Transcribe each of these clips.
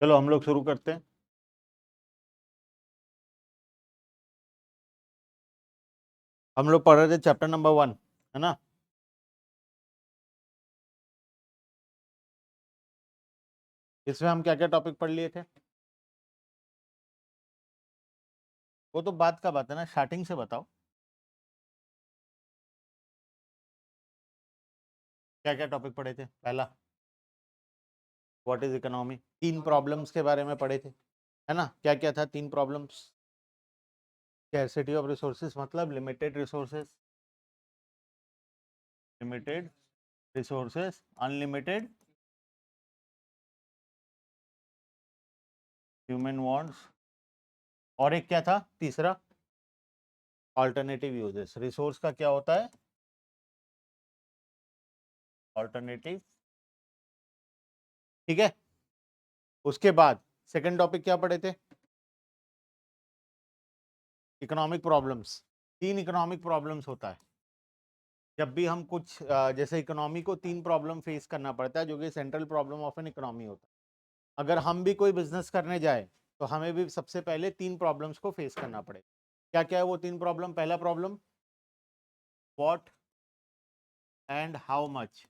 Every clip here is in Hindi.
चलो हम लोग शुरू करते हैं। हम लोग पढ़ रहे थे चैप्टर नंबर 1, है ना। इसमें हम क्या क्या टॉपिक पढ़ लिए थे? वो तो बात का बात है ना, स्टार्टिंग से बताओ क्या क्या टॉपिक पढ़े थे। पहला, व्हाट इज इकोनॉमी, 3 प्रॉब्लम्स के बारे में पढ़े थे, है ना। क्या क्या था 3 प्रॉब्लम्स? स्कैर्सिटी ऑफ रिसोर्सेज मतलब limited resources, limited resources, unlimited human wants, और एक क्या था तीसरा? Alternative uses. रिसोर्स का क्या होता है? ऑल्टरनेटिव, ठीक है। उसके बाद सेकंड टॉपिक क्या पढ़े थे? Economic problems. 3 इकोनॉमिक प्रॉब्लम्स होता है जब भी हम कुछ जैसे इकोनॉमी को 3 प्रॉब्लम फेस करना पड़ता है, जो कि central problem of an economy होता है। अगर हम भी कोई बिजनेस करने जाए तो हमें भी सबसे पहले 3 प्रॉब्लम्स को फेस करना पड़ेगा। क्या क्या है वो 3 प्रॉब्लम? पहला problem, what and how much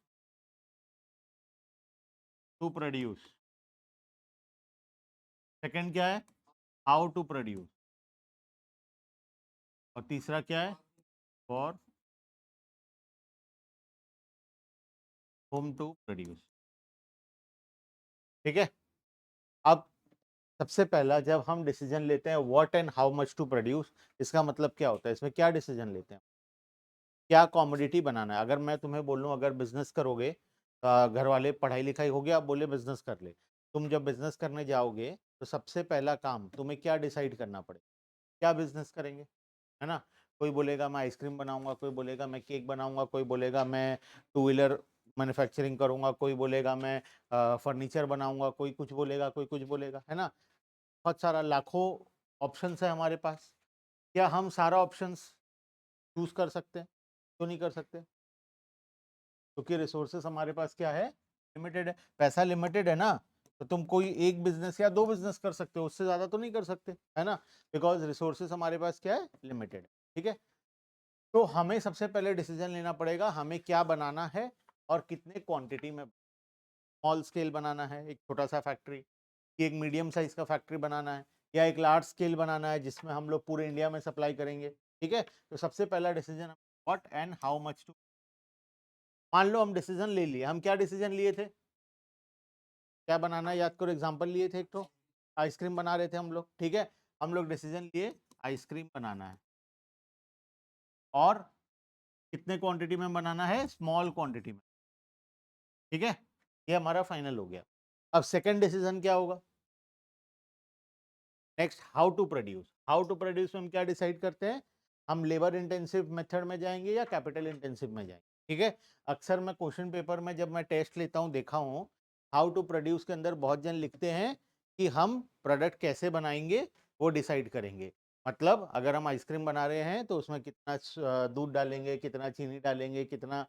to produce. Second क्या है? How to produce. और तीसरा क्या है? For whom to produce. ठीक है। अब सबसे पहला, जब हम डिसीजन लेते हैं what and how much to produce, इसका मतलब क्या होता है? इसमें क्या डिसीजन लेते हैं? क्या कॉमोडिटी बनाना है? अगर मैं तुम्हें बोलूं अगर बिजनेस करोगे, घर वाले पढ़ाई लिखाई हो गया, आप बोले बिजनेस कर ले। तुम जब बिजनेस करने जाओगे तो सबसे पहला काम तुम्हें क्या डिसाइड करना पड़ेगा? क्या बिजनेस करेंगे, है ना। कोई बोलेगा मैं आइसक्रीम बनाऊंगा, कोई बोलेगा मैं केक बनाऊंगा, कोई बोलेगा मैं 2 व्हीलर मैन्युफैक्चरिंग करूंगा, कोई बोलेगा मैं फर्नीचर बनाऊंगा, कोई कुछ बोलेगा, कोई कुछ बोलेगा, है ना। बहुत सारा, लाखों ऑप्शंस है हमारे पास। क्या हम सारा ऑप्शंस चूज कर सकते हैं? तो नहीं कर सकते, क्योंकि रिसोर्सेस हमारे पास क्या है? लिमिटेड है। पैसा लिमिटेड है ना, तो तुम कोई एक बिजनेस या 2 बिजनेस कर सकते हो, उससे ज्यादा तो नहीं कर सकते, है ना। बिकॉज रिसोर्सेस हमारे पास क्या है? लिमिटेड है। ठीक है। तो हमें सबसे पहले डिसीजन लेना पड़ेगा हमें क्या बनाना है और कितने क्वांटिटी में। स्मॉल स्केल बनाना है, एक छोटा सा फैक्ट्री, कि एक मीडियम साइज का फैक्ट्री बनाना है, या एक लार्ज स्केल बनाना है जिसमें हम लोग पूरे इंडिया में सप्लाई करेंगे। ठीक है। तो सबसे पहला decision, what and how much to. मान लो हम डिसीजन ले लिए, हम क्या डिसीजन लिए थे? क्या बनाना है याद करो, एग्जांपल लिए थे, एक तो आइसक्रीम बना रहे थे हम लोग। ठीक है। हम लोग डिसीजन लिए आइसक्रीम बनाना है, और कितने क्वांटिटी में बनाना है? स्मॉल क्वांटिटी में। ठीक है। ये हमारा फाइनल हो गया। अब सेकंड डिसीजन क्या होगा? Next, how to produce. How to produce में हम क्या डिसाइड करते हैं? हम लेबर इंटेंसिव मेथड में जाएंगे या कैपिटल इंटेंसिव में जाएंगे। ठीक है। अक्सर मैं क्वेश्चन पेपर में जब मैं टेस्ट लेता हूं देखा हूं, हाउ टू प्रोड्यूस के अंदर बहुत जन लिखते हैं कि हम प्रोडक्ट कैसे बनाएंगे वो डिसाइड करेंगे। मतलब अगर हम आइसक्रीम बना रहे हैं तो उसमें कितना दूध डालेंगे, कितना चीनी डालेंगे, कितना,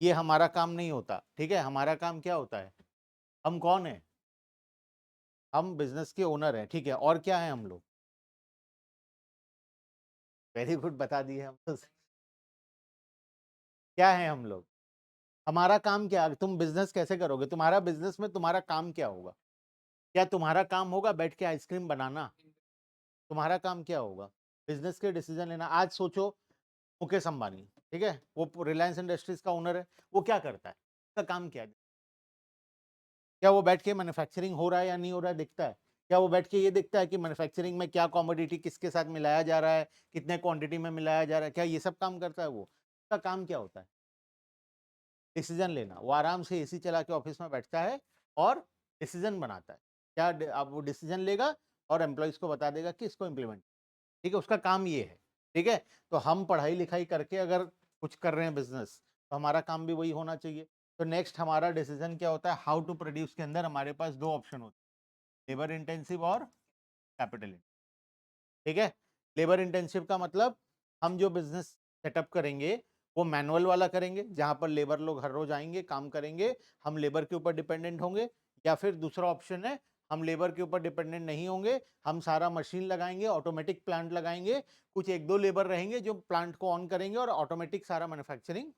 ये हमारा काम नहीं होता। ठीक है। हमारा काम क्या होता है? हम कौन है? हम बिजनेस के ओनर हैं। ठीक है। और क्या है हम लोग? वेरी गुड, बता दिए हम तो। क्या है हम लोग? हमारा काम क्या? तुम बिजनेस कैसे करोगे? तुम्हारा बिजनेस में तुम्हारा काम क्या होगा? क्या तुम्हारा काम होगा बैठ के आइसक्रीम बनाना? तुम्हारा काम क्या होगा? बिजनेस के डिसीजन लेना। आज सोचो, मुकेश अंबानी, ठीक है, वो रिलायंस इंडस्ट्रीज का ओनर है। वो क्या करता है? उसका काम क्या है? क्या वो बैठ के मैन्युफैक्चरिंग हो रहा है या नहीं हो रहा है देखता है? क्या वो बैठ के ये देखता है कि मैन्युफैक्चरिंग में क्या कमोडिटी किसके साथ मिलाया जा रहा है, कितने क्वांटिटी में मिलाया जा रहा है? क्या ये सब काम करता है वो? उसका काम क्या होता है? डिसीजन लेना। वो आराम से एसी चला के ऑफिस में बैठता है और डिसीजन बनाता है। क्या अब वो डिसीजन लेगा और एम्प्लॉयज को बता देगा कि इसको इम्प्लीमेंट। ठीक है। उसका काम ये है। ठीक है। तो हम पढ़ाई लिखाई करके अगर कुछ कर रहे हैं बिजनेस, तो हमारा काम भी वही होना चाहिए। तो नेक्स्ट हमारा डिसीजन क्या होता है? हाउ टू प्रोड्यूस के अंदर हमारे पास 2 ऑप्शन होते हैं, लेबर इंटेंसिव और कैपिटल। ठीक है। लेबर इंटेंसिव का मतलब हम जो बिजनेस सेटअप करेंगे वो मैनुअल वाला करेंगे, जहां पर लेबर लोग हर रोज आएंगे, काम करेंगे, हम लेबर के ऊपर डिपेंडेंट होंगे। या फिर दूसरा ऑप्शन है, हम लेबर के ऊपर डिपेंडेंट नहीं होंगे, हम सारा मशीन लगाएंगे, ऑटोमेटिक प्लांट लगाएंगे, कुछ एक दो लेबर रहेंगे जो प्लांट को ऑन करेंगे और ऑटोमेटिक सारा मैन्युफैक्चरिंग।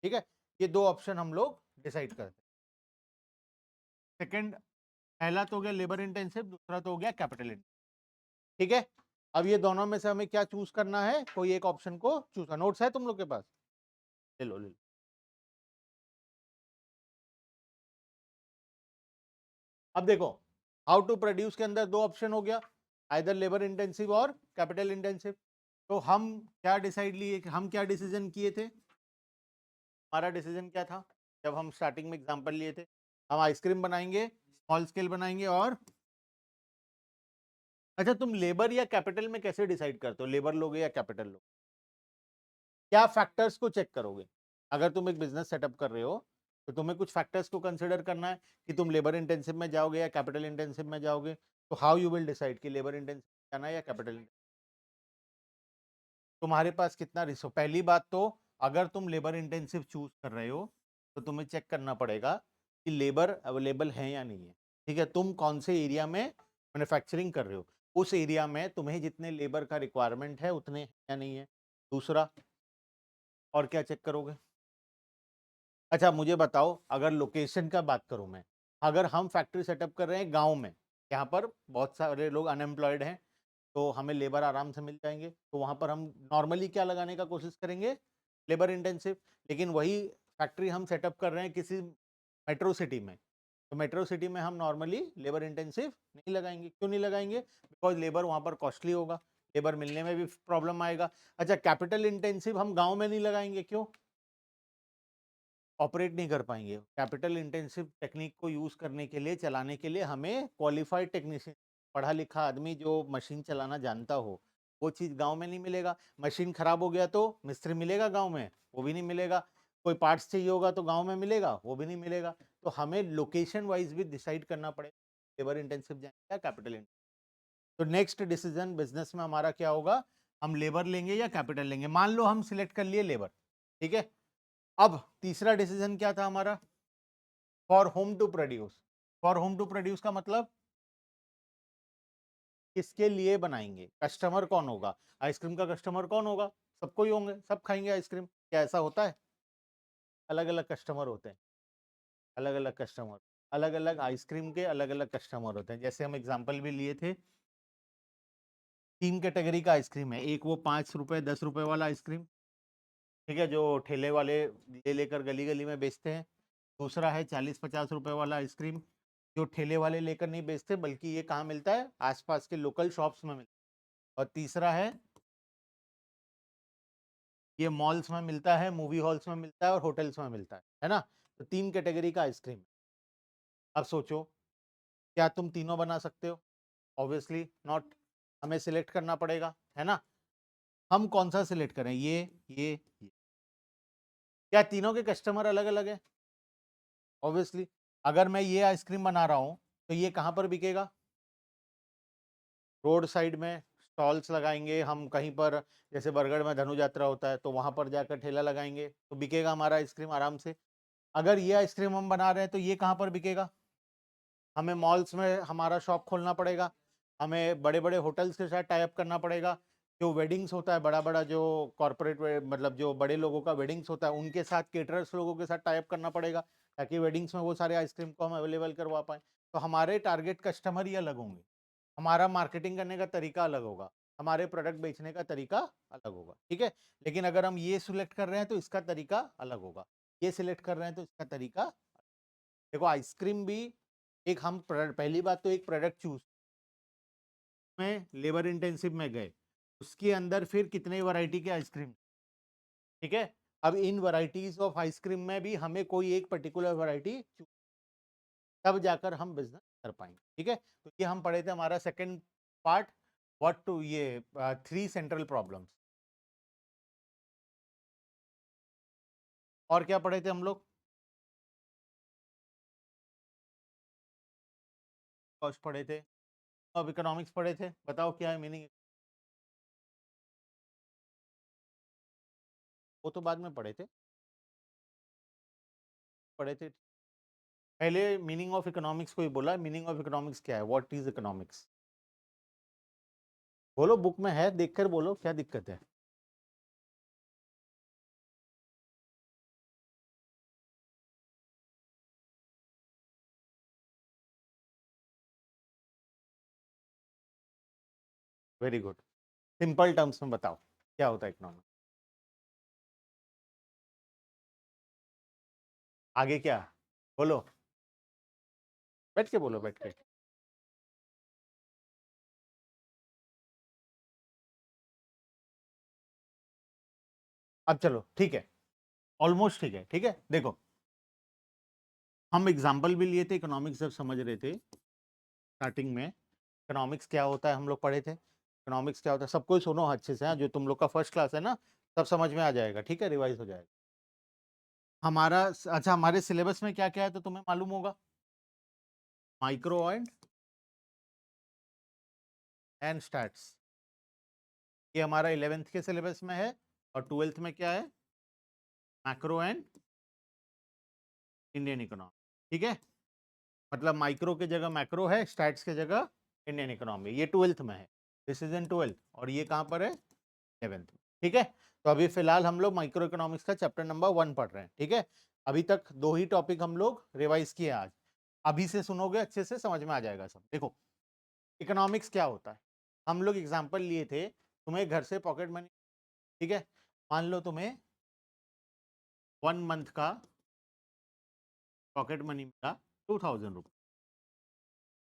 ठीक है, ये दो ऑप्शन हम लोग डिसाइड करते हैं। सेकंड, पहला तो हो गया लेबर इंटेंसिव, दूसरा तो हो गया कैपिटल इंटेंसिव। ठीक है, अब ये दोनों में से हमें क्या चूज करना है, कोई एक ऑप्शन को चूज करना। नोट्स है तुम लोग के पास? ले लो ले लो। अब देखो, हाउ टू प्रोड्यूस के अंदर दो ऑप्शन हो गया, आइदर लेबर इंटेंसिव और कैपिटल इंटेंसिव। तो हम क्या डिसाइड लिए, हम क्या डिसीजन किए थे, हमारा डिसीजन क्या था जब हम स्टार्टिंग में एग्जांपल लिए थे, हम आइसक्रीम बनाएंगे, स्मॉल स्केल बनाएंगे। और अच्छा, तुम लेबर या कैपिटल में कैसे डिसाइड करते हो, लेबर लोगे या कैपिटल लोगे? क्या फैक्टर्स को चेक करोगे? अगर तुम एक बिजनेस सेटअप कर रहे हो तो तुम्हें कुछ फैक्टर्स को कंसिडर करना है कि तुम लेबर इंटेंसिव में जाओगे या कैपिटल इंटेंसिव में जाओगे। तो हाउ यू विल डिसाइड कि लेबर इंटेंसिव जाना है या कैपिटल? तुम्हारे पास कितना रिसोर्स, पहली बात तो अगर तुम लेबर इंटेंसिव चूज कर रहे हो तो तुम्हें चेक करना पड़ेगा कि लेबर अवेलेबल है या नहीं है। ठीक है, तुम कौन से एरिया में मैन्युफैक्चरिंग कर रहे हो, उस एरिया में तुम्हें जितने लेबर का रिक्वायरमेंट है उतने हैं या नहीं है। दूसरा, और क्या चेक करोगे? अच्छा मुझे बताओ, अगर लोकेशन का बात करूं मैं, अगर हम फैक्ट्री सेटअप कर रहे हैं गांव में, यहाँ पर बहुत सारे लोग अनएम्प्लॉयड हैं, तो हमें लेबर आराम से मिल जाएंगे, तो वहां पर हम नॉर्मली क्या लगाने का कोशिश करेंगे, लेबर इंटेंसिव। लेकिन वही फैक्ट्री हम सेटअप कर रहे हैं किसी मेट्रो सिटी में, तो मेट्रो सिटी में हम नॉर्मली लेबर इंटेंसिव नहीं लगाएंगे। क्यों नहीं लगाएंगे? बिकॉज लेबर वहां पर कॉस्टली होगा, लेबर मिलने में भी प्रॉब्लम आएगा। अच्छा, कैपिटल इंटेंसिव हम गाँव में नहीं लगाएंगे, क्यों? ऑपरेट नहीं कर पाएंगे। कैपिटल इंटेंसिव टेक्निक को यूज करने के लिए, चलाने के लिए हमें क्वालिफाइड टेक्नीशियन, पढ़ा लिखा आदमी जो मशीन चलाना जानता हो, वो चीज़ गांव में नहीं मिलेगा। मशीन खराब हो गया तो मिस्त्री मिलेगा गांव में? वो भी नहीं मिलेगा। कोई पार्ट्स चाहिए होगा तो गांव में मिलेगा? वो भी नहीं मिलेगा। तो हमें लोकेशन वाइज भी डिसाइड करना पड़ेगा, लेबर इंटेंसिव जाएंगे या कैपिटल इंटेंसिव। तो नेक्स्ट डिसीजन बिजनेस में हमारा क्या होगा, हम लेबर लेंगे या कैपिटल लेंगे। मान लो हम सिलेक्ट कर लिए लेबर, ठीक है। अब तीसरा डिसीजन क्या था हमारा, for whom to produce. For whom to produce का मतलब किसके लिए बनाएंगे, कस्टमर कौन होगा, आइसक्रीम का कस्टमर कौन होगा, सबको ही होंगे, सब खाएंगे आइसक्रीम, क्या ऐसा होता है? अलग अलग कस्टमर होते हैं, अलग अलग कस्टमर, अलग अलग आइसक्रीम के अलग अलग कस्टमर होते हैं। जैसे हम एग्जांपल भी लिए थे, तीन कैटेगरी का आइसक्रीम है, एक वो 5 रुपए 10 रुपए वाला आइसक्रीम, ठीक है, जो ठेले वाले ले लेकर गली गली में बेचते हैं। दूसरा है 40-50 रुपए वाला आइसक्रीम, जो ठेले वाले लेकर नहीं बेचते, बल्कि ये कहाँ मिलता है, आसपास के लोकल शॉप्स में मिलता है। और तीसरा है, ये मॉल्स में मिलता है, मूवी हॉल्स में मिलता है और होटल्स में मिलता है ना। तो तीन कैटेगरी का आइसक्रीम। अब सोचो, क्या तुम तीनों बना सकते हो? ऑब्वियसली नॉट, हमें सिलेक्ट करना पड़ेगा, है ना। हम कौन सा सिलेक्ट करें, ये क्या तीनों के कस्टमर अलग अलग है? ऑब्वियसली, अगर मैं ये आइसक्रीम बना रहा हूँ तो ये कहाँ पर बिकेगा, रोड साइड में स्टॉल्स लगाएंगे हम कहीं पर, जैसे बरगढ़ में धनु यात्रा होता है तो वहां पर जाकर ठेला लगाएंगे तो बिकेगा हमारा आइसक्रीम आराम से। अगर ये आइसक्रीम हम बना रहे हैं तो ये कहाँ पर बिकेगा, हमें मॉल्स में हमारा शॉप खोलना पड़ेगा, हमें बड़े बड़े होटल्स के साथ टाई अप करना पड़ेगा, जो वेडिंग्स होता है बड़ा बड़ा, जो कॉर्पोरेट मतलब जो बड़े लोगों का वेडिंग्स होता है उनके साथ केटरर्स लोगों के साथ टाई अप करना पड़ेगा, ताकि वेडिंग्स में वो सारे आइसक्रीम को हम अवेलेबल करवा पाएँ। तो हमारे टारगेट कस्टमर ही अलग होंगे, हमारा मार्केटिंग करने का तरीका अलग होगा, हमारे प्रोडक्ट बेचने का तरीका अलग होगा, ठीक है। लेकिन अगर हम ये सिलेक्ट कर रहे हैं तो इसका तरीका अलग होगा, ये सिलेक्ट कर रहे हैं तो इसका तरीका। देखो आइसक्रीम भी एक, हम पहली बात तो एक प्रोडक्ट चूज में लेबर इंटेंसिव में गए, उसके अंदर फिर कितने वैरायटी के आइसक्रीम, ठीक है। अब इन वैरायटीज ऑफ आइसक्रीम में भी हमें कोई एक पर्टिकुलर वैरायटी, तब जाकर हम बिजनेस कर पाएंगे, ठीक है। तो ये हम पढ़े थे, हमारा सेकंड पार्ट, व्हाट टू, ये 3 सेंट्रल प्रॉब्लम्स। और क्या पढ़े थे हम लोग, कॉस्ट पढ़े थे, अब इकोनॉमिक्स पढ़े थे, बताओ क्या है मीनिंग। वो तो बाद में पढ़े थे, पढ़े थे। पहले मीनिंग ऑफ इकोनॉमिक्स को ही बोला, मीनिंग ऑफ इकोनॉमिक्स क्या है, व्हाट इज इकोनॉमिक्स? बोलो, बुक में है, देखकर बोलो, क्या दिक्कत है? वेरी गुड, सिंपल टर्म्स में बताओ क्या होता है इकोनॉमिक्स। आगे क्या, बोलो, बैठ के बोलो, बैठ के। अब चलो ठीक है, ऑलमोस्ट ठीक है, ठीक है। देखो, हम एग्जाम्पल भी लिए थे इकोनॉमिक्स जब समझ रहे थे स्टार्टिंग में। इकोनॉमिक्स क्या होता है हम लोग पढ़े थे, इकोनॉमिक्स क्या होता है सबको सुनो अच्छे से, हाँ, जो तुम लोग का फर्स्ट क्लास है ना, तब समझ में आ जाएगा, ठीक है, रिवाइज हो जाएगा हमारा। अच्छा, हमारे सिलेबस में क्या क्या है तो तुम्हें मालूम होगा, माइक्रो एंड स्टैट्स, ये हमारा 11th के सिलेबस में है, और 12th में क्या है, मैक्रो एंड इंडियन इकोनॉमी, ठीक है। मतलब माइक्रो की जगह मैक्रो है, स्टैट्स की जगह इंडियन इकोनॉमी, ये 12th में है, दिस इज इन 12th, और ये कहाँ पर है, 11th, ठीक है। तो अभी फिलहाल हम लोग माइक्रो इकोनॉमिक्स का चैप्टर नंबर 1 पढ़ रहे हैं, ठीक है। अभी तक 2 ही टॉपिक हम लोग रिवाइज किए आज, अभी से सुनोगे अच्छे से समझ में आ जाएगा सब। देखो, इकोनॉमिक्स क्या होता है, हम लोग एग्जाम्पल लिए थे, तुम्हें घर से पॉकेट मनी, ठीक है, मान लो तुम्हें 1 मंथ का पॉकेट मनी मिला 2000 रुपये।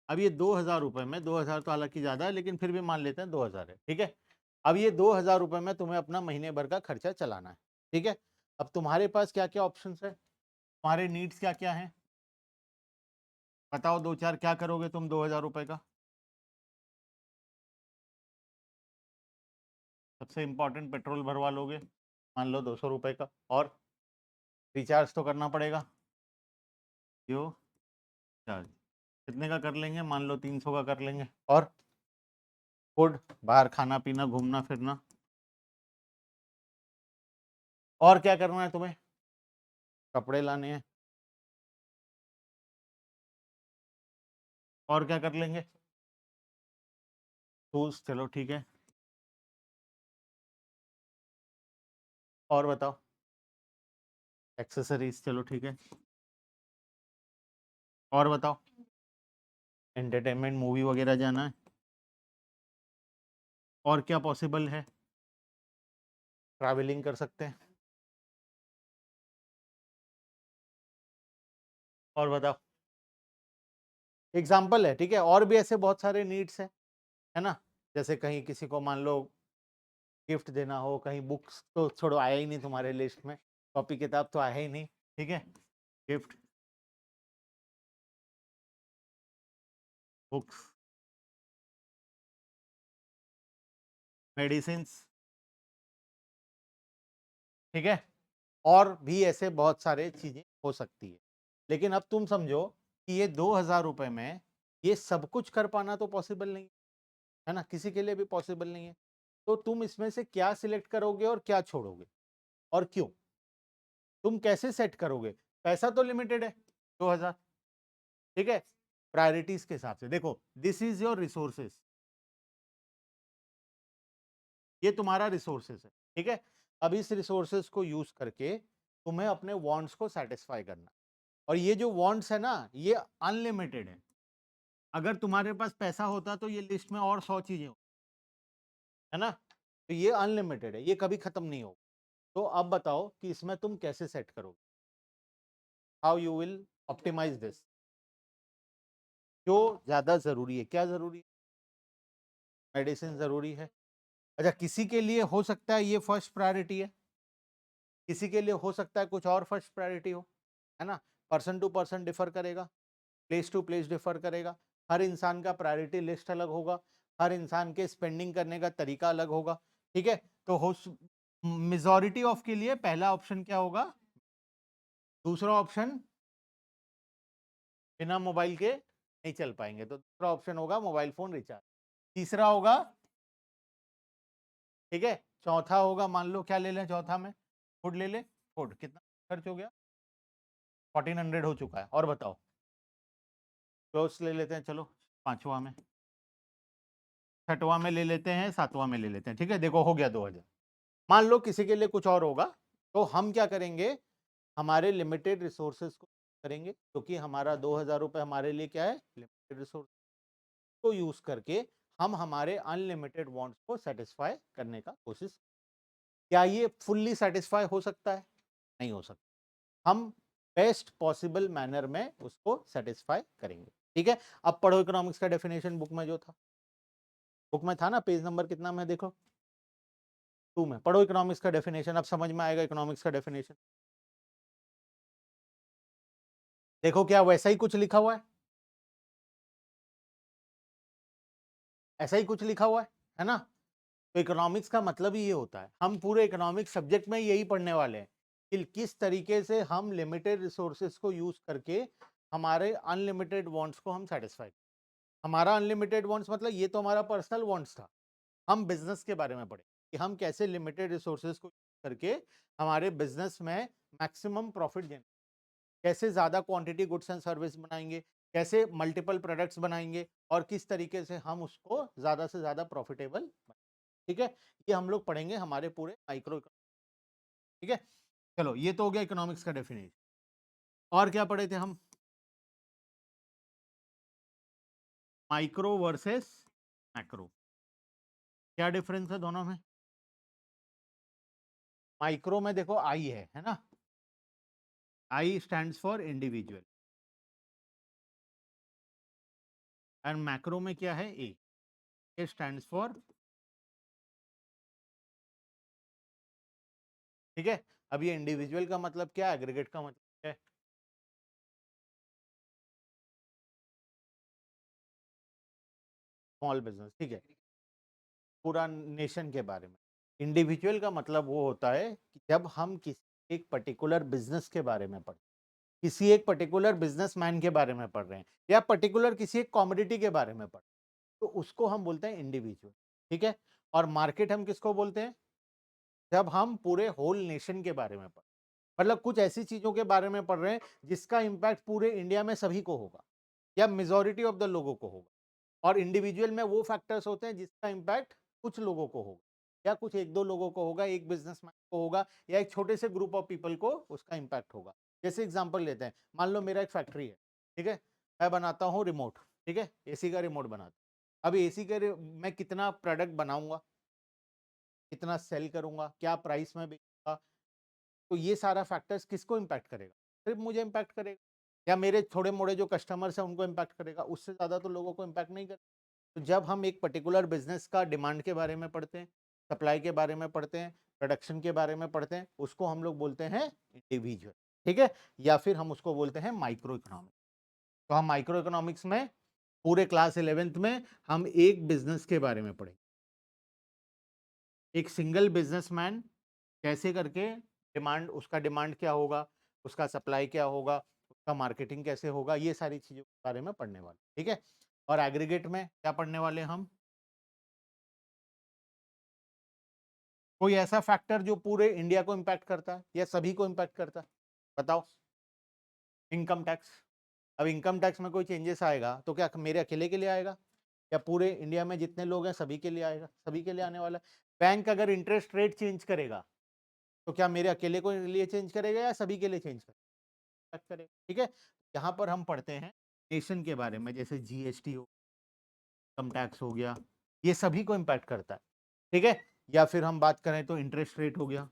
अब ये 2000 रुपये में, 2000 तो हालांकि ज़्यादा है लेकिन फिर भी मान लेते हैं 2000 है, ठीक है। अब ये 2000 रुपये में तुम्हें अपना महीने भर का खर्चा चलाना है, ठीक है। अब तुम्हारे पास क्या क्या ऑप्शंस है, तुम्हारे नीड्स क्या क्या हैं, बताओ दो चार, क्या करोगे तुम 2000 रुपये का? सबसे इंपॉर्टेंट, पेट्रोल भरवा लोगे, मान लो 200 रुपये का, और रिचार्ज तो करना पड़ेगा, जो चार्ज कितने का कर लेंगे, मान लो 300 का कर लेंगे, और फूड, बाहर खाना पीना घूमना फिरना, और क्या करना है तुम्हें, कपड़े लाने हैं, और क्या कर लेंगे, शूज, चलो ठीक है, और बताओ, एक्सेसरीज, चलो ठीक है, और बताओ, एंटरटेनमेंट, मूवी वगैरह जाना है, और क्या पॉसिबल है, ट्रैवलिंग कर सकते हैं, और बताओ, एग्जाम्पल है, ठीक है, और भी ऐसे बहुत सारे नीड्स है ना। जैसे कहीं किसी को मान लो गिफ्ट देना हो, कहीं बुक्स तो छोड़ो, आया ही नहीं तुम्हारे लिस्ट में, कॉपी किताब तो आया ही नहीं, ठीक है, गिफ्ट, बुक्स, मेडिसिन, ठीक है, और भी ऐसे बहुत सारे चीजें हो सकती है। लेकिन अब तुम समझो कि ये 2000 रुपये में ये सब कुछ कर पाना तो पॉसिबल नहीं है ना, किसी के लिए भी पॉसिबल नहीं है। तो तुम इसमें से क्या सिलेक्ट करोगे और क्या छोड़ोगे, और क्यों, तुम कैसे सेट करोगे? पैसा तो लिमिटेड है, 2000, ठीक है। प्रायोरिटीज के हिसाब से देखो, दिस इज योर रिसोर्सेस, ये तुम्हारा रिसोर्सेस है, ठीक है। अब इस रिसोर्सेस को यूज करके तुम्हें अपने वांट्स को सेटिस्फाई करना, और ये जो वांट्स है ना, ये अनलिमिटेड है। अगर तुम्हारे पास पैसा होता तो ये लिस्ट में और 100 चीजें हो, है ना। तो ये अनलिमिटेड है, ये कभी खत्म नहीं होगा। तो अब बताओ कि इसमें तुम कैसे सेट करोगे, how you will optimise this, जो ज्यादा जरूरी है, क्या जरूरी है, मेडिसिन जरूरी है। अच्छा, किसी के लिए हो सकता है ये फर्स्ट प्रायोरिटी है, किसी के लिए हो सकता है कुछ और फर्स्ट प्रायोरिटी हो, है ना। पर्सन टू पर्सन डिफर करेगा, प्लेस टू प्लेस डिफर करेगा, हर इंसान का प्रायोरिटी लिस्ट अलग होगा, हर इंसान के स्पेंडिंग करने का तरीका अलग होगा, ठीक है। तो हो मेजॉरिटी ऑफ के लिए पहला ऑप्शन क्या होगा, दूसरा ऑप्शन बिना मोबाइल के नहीं चल पाएंगे, तो दूसरा ऑप्शन होगा मोबाइल फोन रिचार्ज, तीसरा होगा, ठीक है, चौथा होगा, मान लो क्या ले लें चौथा में, फूड ले ले, फूड कितना खर्च हो गया, 1400 हो चुका है, और बताओ, क्लोज ले लेते हैं, चलो 5वां में, 6वां में ले लेते हैं, 7वां में ले लेते हैं। ठीक है, देखो हो गया 2000। मान लो किसी के लिए कुछ और होगा, तो हम क्या करेंगे, हमारे लिमिटेड रिसोर्सेज को करेंगे, क्योंकि हमारा 2000 रुपए हमारे लिए क्या है, लिमिटेड रिसोर्स को यूज करके हम हमारे अनलिमिटेड वांट्स को सेटिस्फाई करने का कोशिश। क्या ये फुल्ली सेटिस्फाई हो सकता है? नहीं हो सकता। हम बेस्ट पॉसिबल मैनर में उसको सेटिस्फाई करेंगे। ठीक है, अब पढ़ो इकोनॉमिक्स का डेफिनेशन, बुक में जो था, बुक में था ना, पेज नंबर कितना में देखो, 2 में पढ़ो इकोनॉमिक्स का डेफिनेशन। अब समझ में आएगा इकोनॉमिक्स का डेफिनेशन। देखो क्या वैसा ही कुछ लिखा हुआ है, ऐसा ही कुछ लिखा हुआ है ना। तो इकोनॉमिक्स का मतलब ही ये होता है, हम पूरे इकोनॉमिक्स सब्जेक्ट में यही पढ़ने वाले हैं कि किस तरीके से हम लिमिटेड रिसोर्सेज को यूज करके हमारे अनलिमिटेड वांट्स को हम सेटिस्फाई। हमारा अनलिमिटेड वांट्स मतलब ये तो हमारा पर्सनल वांट्स था। हम बिजनेस के बारे में पढ़े कि हम कैसे लिमिटेड रिसोर्सेज को यूज करके हमारे बिजनेस में मैक्सिमम प्रॉफिट जनरेट, कैसे ज्यादा क्वांटिटी गुड्स एंड सर्विस बनाएंगे, कैसे मल्टीपल प्रोडक्ट्स बनाएंगे, और किस तरीके से हम उसको ज्यादा से ज्यादा प्रॉफिटेबल। ठीक है, ये हम लोग पढ़ेंगे हमारे पूरे माइक्रो। ठीक है, चलो ये तो हो गया इकोनॉमिक्स का डेफिनेशन। और क्या पढ़े थे हम, माइक्रो वर्सेस मैक्रो, क्या डिफरेंस है दोनों में। माइक्रो में देखो आई है ना, आई stands for individual, and macro में क्या है, ए स्टैंड्स फॉर। ठीक है, अब ये इंडिविजुअल का मतलब क्या है, एग्रीगेट का मतलब क्या है, स्मॉल बिजनेस। ठीक है, पूरा नेशन के बारे में। इंडिविजुअल का मतलब वो होता है कि जब हम किसी एक पर्टिकुलर बिजनेस के बारे में पढ़, किसी एक पर्टिकुलर बिजनेसमैन के बारे में पढ़ रहे हैं, या पर्टिकुलर किसी एक कॉमोडिटी के बारे में पढ़, तो उसको हम बोलते हैं इंडिविजुअल। ठीक है, और मार्केट हम किसको बोलते हैं, जब हम पूरे होल नेशन के बारे में पढ़, मतलब कुछ ऐसी चीजों के बारे में पढ़ रहे हैं जिसका इंपैक्ट पूरे इंडिया में सभी को होगा, या मेजोरिटी ऑफ द लोगों को होगा। और इंडिविजुअल में वो फैक्टर्स होते हैं जिसका इंपैक्ट कुछ लोगों को होगा, या कुछ एक दो लोगों को होगा, एक बिजनेसमैन को होगा, या एक छोटे से ग्रुप ऑफ पीपल को उसका इंपैक्ट होगा। जैसे एग्जांपल लेते हैं, मान लो मेरा एक फैक्ट्री है, ठीक है, मैं बनाता हूँ रिमोट, ठीक है, एसी का रिमोट बनाता हूँ। अब एसी का मैं कितना प्रोडक्ट बनाऊंगा, कितना सेल करूंगा, क्या प्राइस में बेचूंगा, तो ये सारा फैक्टर्स किसको इम्पैक्ट करेगा, सिर्फ मुझे इम्पैक्ट करेगा, या मेरे थोड़े मोड़े जो कस्टमर्स हैं उनको इम्पैक्ट करेगा, उससे ज़्यादा तो लोगों को इम्पैक्ट नहीं करेगा। तो जब हम एक पर्टिकुलर बिजनेस का डिमांड के बारे में पढ़ते हैं, सप्लाई के बारे में पढ़ते हैं, प्रोडक्शन के बारे में पढ़ते हैं, उसको हम लोग बोलते हैं इंडिविजुअल। ठीक है, या फिर हम उसको बोलते हैं माइक्रो इकोनॉमिक्स। तो हम माइक्रो इकोनॉमिक्स में पूरे क्लास 11th में हम एक बिजनेस के बारे में पढ़ेंगे, एक सिंगल बिजनेसमैन कैसे करके डिमांड, उसका डिमांड क्या होगा, उसका सप्लाई क्या होगा, उसका मार्केटिंग कैसे होगा, ये सारी चीजों के बारे में पढ़ने वाले। ठीक है, और एग्रीगेट में क्या पढ़ने वाले हम, कोई ऐसा फैक्टर जो पूरे इंडिया को इम्पैक्ट करता है या सभी को इम्पैक्ट करता है, बताओ। Income tax. अब इनकम टैक्स में कोई चेंजेस आएगा तो क्या मेरे अकेले के लिए आएगा, या पूरे इंडिया में जितने लोग हैं सभी के लिए आएगा, सभी के लिए आने वाला है। बैंक अगर इंटरेस्ट रेट चेंज करेगा तो क्या मेरे अकेले को लिए चेंज करेगा या सभी के लिए चेंज करेगा। ठीक है, यहाँ पर हम पढ़ते हैं नेशन के बारे में, जैसे जीएसटी हो, इनकम टैक्स हो गया, ये सभी को इम्पैक्ट करता है। ठीक है, या फिर हम बात करें तो इंटरेस्ट रेट हो गया,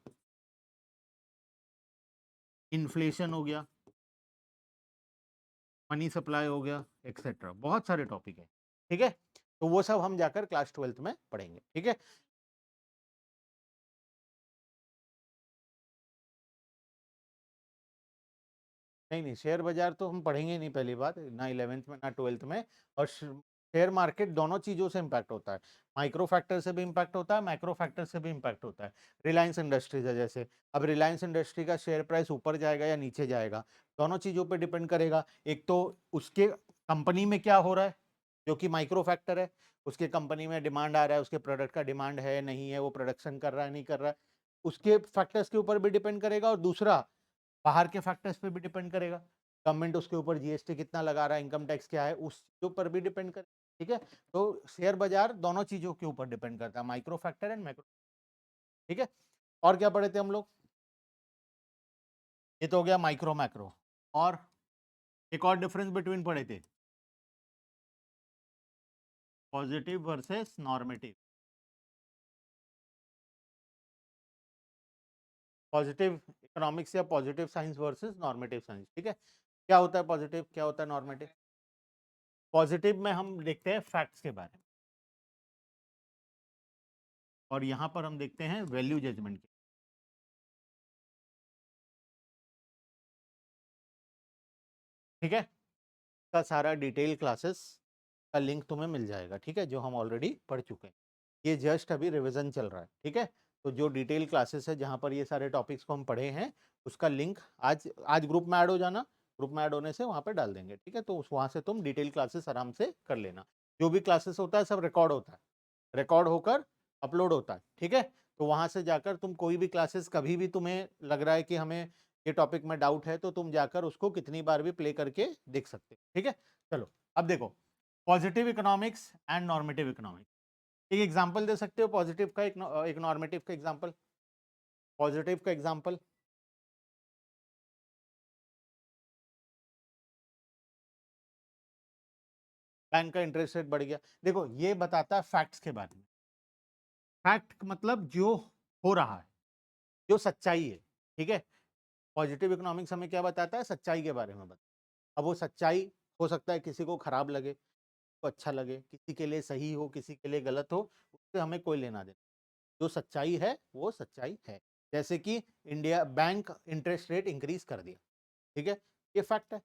इन्फ्लेशन हो गया, मनी सप्लाई हो गया, एक्सेट्रा, बहुत सारे टॉपिक है। ठीक है, तो वो सब हम जाकर क्लास 12th में पढ़ेंगे। ठीक है, नहीं नहीं, शेयर बाजार तो हम पढ़ेंगे नहीं, पहली बात ना 11th में ना 12th में। और शेयर मार्केट दोनों चीजों से इम्पैक्ट होता है, माइक्रो फैक्टर से भी इम्पैक्ट होता है, मैक्रो फैक्टर से भी इम्पैक्ट होता है। रिलायंस इंडस्ट्रीज है जैसे, अब रिलायंस इंडस्ट्री का शेयर प्राइस ऊपर जाएगा या नीचे जाएगा, दोनों चीजों पर डिपेंड करेगा। एक तो उसके कंपनी में क्या हो रहा है, जो कि माइक्रो फैक्टर है, उसके कंपनी में डिमांड आ रहा है, उसके प्रोडक्ट का डिमांड है नहीं है, वो प्रोडक्शन कर रहा है नहीं कर रहा है, उसके फैक्टर्स के ऊपर भी डिपेंड करेगा। और दूसरा बाहर के फैक्टर्स पे भी डिपेंड करेगा। गवर्नमेंट उसके ऊपर जीएसटी कितना लगा रहा है, इनकम टैक्स क्या है, उस के ऊपर भी डिपेंड कर, ठीक है। तो शेयर बाजार दोनों चीजों के ऊपर डिपेंड करता है, माइक्रो फैक्टर एंड मैक्रो, ठीक है। और क्या पढ़े थे हम लोग, ये तो हो गया माइक्रो मैक्रो। और एक और डिफरेंस बिटवीन पढ़े थे, positive versus normative. Positive economics या positive science versus normative science, ठीक है। क्या होता है पॉजिटिव, क्या होता है नॉर्मेटिव? पॉजिटिव में हम देखते हैं फैक्ट्स के बारे में, और यहां पर हम देखते हैं वैल्यू जजमेंट के, ठीक है। का सारा डिटेल क्लासेस का लिंक तुम्हें मिल जाएगा, ठीक है, जो हम ऑलरेडी पढ़ चुके हैं। ये जस्ट अभी रिवीजन चल रहा है, ठीक है। तो जो डिटेल क्लासेस है जहां पर ये सारे टॉपिक्स को हम पढ़े हैं, उसका लिंक आज आज ग्रुप में ऐड हो जाना, ग्रुप में ऐड होने से वहां पे डाल देंगे, ठीक है। तो वहां से तुम डिटेल क्लासेस आराम से कर लेना। जो भी क्लासेस होता है सब रिकॉर्ड होता है, रिकॉर्ड होकर अपलोड होता है, ठीक है। तो वहां से जाकर तुम कोई भी क्लासेस, कभी भी तुम्हें लग रहा है कि हमें ये टॉपिक में डाउट है, तो तुम जाकर उसको कितनी बार भी प्ले करके देख सकते हो, ठीक है। चलो अब देखो, positive economics and normative economics. एक एग्जांपल दे सकते हो पॉजिटिव का, एक नॉर्मेटिव का एग्जांपल? पॉजिटिव का एग्जांपल, बैंक का इंटरेस्ट रेट बढ़ गया, देखो ये बताता है फैक्ट्स के बारे में। फैक्ट मतलब जो हो रहा है, जो सच्चाई है, ठीक है। पॉजिटिव इकोनॉमिक्स हमें क्या बताता है, सच्चाई के बारे में बताता है। अब वो सच्चाई हो सकता है किसी को खराब लगे, को अच्छा लगे, किसी के लिए सही हो, किसी के लिए गलत हो, उससे हमें कोई लेना देना। जो सच्चाई है वो सच्चाई है। जैसे कि India bank interest rate increase कर दिया, ठीक है, ये फैक्ट है,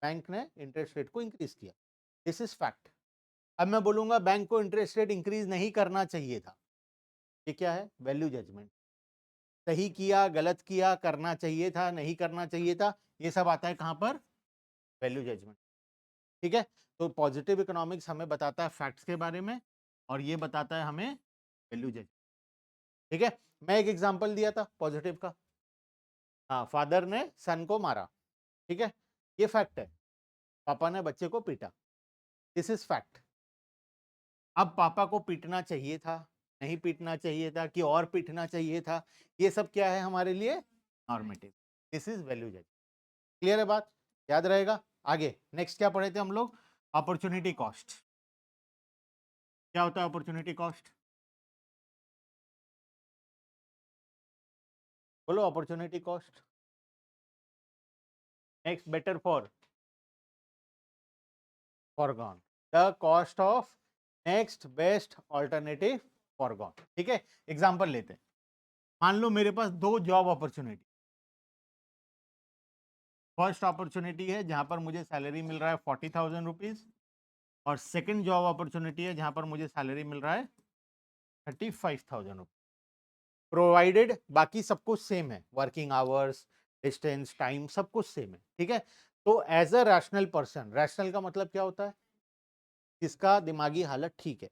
बैंक ने इंटरेस्ट रेट को इंक्रीज किया, दिस इज फैक्ट। अब मैं बोलूंगा बैंक को इंटरेस्ट रेट इंक्रीज नहीं करना चाहिए था, ये क्या है, वैल्यू जजमेंट। सही किया, गलत किया, करना चाहिए था, नहीं करना चाहिए था, ये सब आता है कहां पर, वैल्यू जजमेंट, ठीक है। तो पॉजिटिव इकोनॉमिक्स हमें बताता है फैक्ट्स के बारे में, और ये बताता है हमें वैल्यू जजमेंट, ठीक है। मैं एक एग्जांपल दिया था पॉजिटिव का, हाँ, फादर ने सन को मारा, ठीक है, ये फैक्ट है। पापा ने बच्चे को पीटा, दिस इज फैक्ट। अब पापा को पीटना चाहिए था, नहीं पीटना चाहिए था, कि और पीटना चाहिए था, ये सब क्या है हमारे लिए, नॉर्मेटिव, दिस इज वैल्यू जज। क्लियर है बात, याद रहेगा। आगे नेक्स्ट क्या पढ़े थे हम लोग, अपॉर्चुनिटी कॉस्ट। क्या होता है अपॉर्चुनिटी कॉस्ट, बोलो opportunity cost. Next, better foregone, the cost of next best alternative foregone, ठीक है। एग्जांपल लेते हैं, मान लो मेरे पास दो जॉब अपॉर्चुनिटी, फर्स्ट अपॉर्चुनिटी है जहां पर मुझे सैलरी मिल रहा है 40,000 रुपीज, और सेकंड जॉब अपॉर्चुनिटी है जहां पर मुझे सैलरी मिल रहा है 35,000 रुपीज, प्रोवाइडेड बाकी सब कुछ सेम है, वर्किंग आवर्स, डिस्टेंस, टाइम, सब कुछ सेम है, ठीक है। तो as a rational person, rational का मतलब क्या होता है, जिसका दिमागी हालत ठीक है।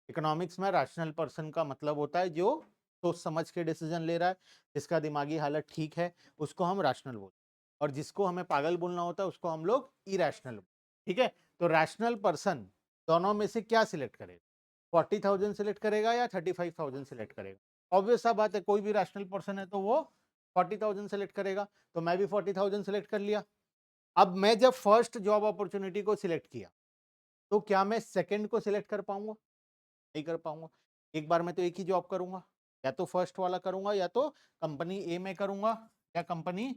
इकोनॉमिक्स में रैशनल पर्सन का मतलब होता है जो सोच समझ के डिसीजन ले रहा है, जिसका दिमागी हालत ठीक है, उसको हम रैशनल बोलते हैं, और जिसको हमें पागल बोलना होता है उसको हम लोग इरैशनल, ठीक है। तो रैशनल पर्सन दोनों में से क्या सिलेक्ट करेगा, 40,000 सिलेक्ट करेगा या 35,000 सिलेक्ट करेगा? ऑब्वियस सा बात है, कोई भी रैशनल पर्सन है तो वो 40,000 सिलेक्ट करेगा, तो मैं भी 40,000 सिलेक्ट कर लिया। अब मैं जब फर्स्ट जॉब अपॉर्चुनिटी को सिलेक्ट किया, तो क्या मैं सेकंड को सिलेक्ट कर पाऊंगा? नहीं कर पाऊंगा। एक बार मैं तो एक ही जॉब करूंगा, या तो फर्स्ट वाला करूंगा, या तो कंपनी ए में करूंगा, या कंपनी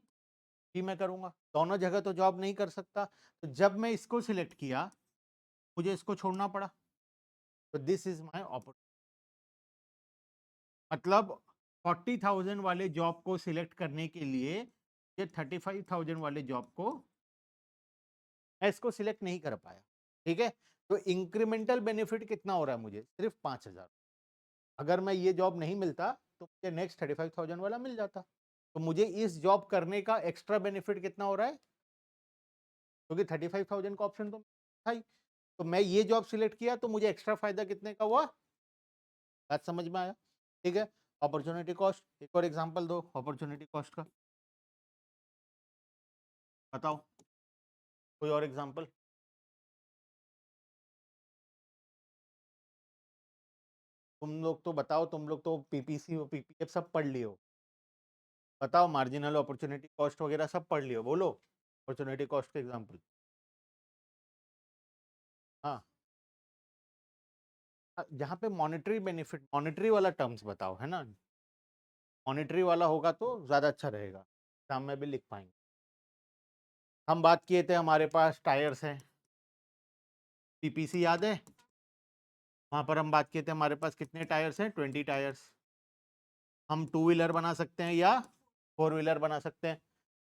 बी में करूंगा, दोनों जगह तो जॉब नहीं कर सकता। तो जब मैं इसको सिलेक्ट किया, मुझे इसको छोड़ना पड़ा, तो दिस इज माय अपॉर्चुनिटी। मतलब 40,000 वाले जॉब को सिलेक्ट करने के लिए ये 35,000 वाले जॉब को मैं इसको सिलेक्ट नहीं कर पाया, ठीक है। तो इंक्रीमेंटल बेनिफिट कितना हो रहा है मुझे, सिर्फ 5,000। अगर मैं ये जॉब नहीं मिलता तो मुझे नेक्स्ट 35,000 वाला मिल जाता। तो मुझे इस जॉब करने का एक्स्ट्रा बेनिफिट कितना हो रहा है, क्योंकि 35,000 का ऑप्शन तो था ही। तो मैं ये जॉब सिलेक्ट किया तो मुझे एक्स्ट्रा फायदा कितने का हुआ, बात समझ में आया, ठीक है। अपॉर्चुनिटी कॉस्ट, एक और एग्जांपल दो अपॉर्चुनिटी कॉस्ट का, बताओ। कोई और एग्जांपल? तुम लोग तो बताओ, तुम लोग तो पीपीसी और पीपीएफ सब पढ़ लिए हो, बताओ मार्जिनल अपॉर्चुनिटी कॉस्ट वगैरह सब पढ़ लियो, बोलो अपॉर्चुनिटी कॉस्ट के एग्जांपल। हाँ, जहाँ पे मॉनेटरी बेनिफिट, मॉनेटरी वाला टर्म्स बताओ, है ना, मॉनेटरी वाला होगा तो ज्यादा अच्छा रहेगा, शाम में भी लिख पाएंगे। हम बात किए थे हमारे पास टायर्स हैं, पीपीसी याद है, वहां पर हम बात किए थे हमारे पास कितने टायर्स हैं, 20 टायर्स। हम टू व्हीलर बना सकते हैं या फोर व्हीलर बना सकते हैं।